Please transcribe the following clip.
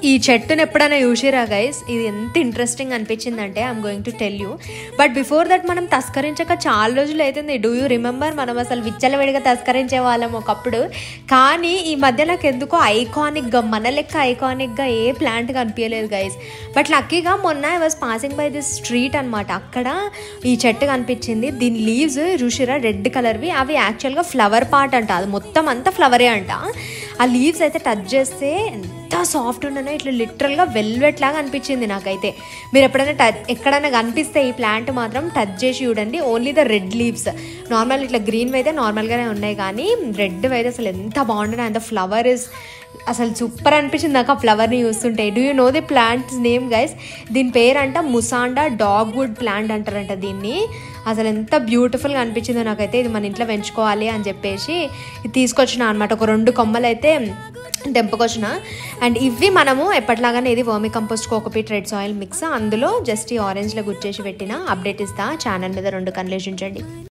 ఈ చెట్టును ఎప్పుడైనా చూసిరా గైస్, ఇది ఎంత ఇంట్రెస్టింగ్ అనిపించిందంటే I'm going to tell you. But before that మనం తస్కరించక చాలా రోజులు అవుతుంది. Do you remember? మనం అసలు విచ్చలవిడిగా తస్కరించే వాళ్ళం ఒకప్పుడు. కానీ ఈ మధ్య నాకు ఎందుకో ఐకానిక్గా, మన లెక్క ఐకానిక్గా ఏ ప్లాంట్ కనిపించలేదు గైస్. బట్ లక్కీగా మొన్న I was passing by this street అనమాట, అక్కడ ఈ చెట్టు కనిపించింది. దీని లీవ్స్ చూసిరా రెడ్ కలర్వి, అవి యాక్చువల్గా ఫ్లవర్ పార్ట్ అంట, అది మొత్తం అంతా ఫ్లవరే అంట. ఆ లీవ్స్ అయితే టచ్ చేస్తే ఎంత సాఫ్ట్ ఉన్నానో, ఇట్లా లిటరల్గా వెల్వెట్ లాగా అనిపించింది నాకైతే. మీరు ఎక్కడైనా కనిపిస్తే ఈ ప్లాంట్ మాత్రం టచ్ చేసి చూడండి. Only the red leaves, normal ఇట్లా గ్రీన్వి అయితే నార్మల్గానే ఉన్నాయి, కానీ రెడ్ అయితే అసలు ఎంత బాగుంటుంది. అండ్ ద ఫ్లవర్ ఇస్ అసలు సూపర్ అనిపించింది నాకు ఆ ఫ్లవర్ని చూస్తుంటే. Do you know the plants name guys? దీని పేరు అంట ముసాండా డాగ్వుడ్ ప్లాంట్ అంటారంట దీన్ని. అసలు ఎంత బ్యూటిఫుల్గా అనిపించిందో నాకైతే. ఇది మన ఇంట్లో పెంచుకోవాలి అని చెప్పేసి ఇది తీసుకొచ్చిన అనమాట. ఒక 2 కొమ్మలు అయితే తెంపుకొచ్చిన. అండ్ ఇవి మనము ఎప్పటిలాగానే ఇది వర్మి compost, cocopeat, red soil mix, అందులో జస్ట్ ఈ ఆరెంజ్లో గుచ్చేసి పెట్టిన. అప్డేట్ ఇస్తా ఛానల్ మీద 2 కన్నులు ఉంచండి.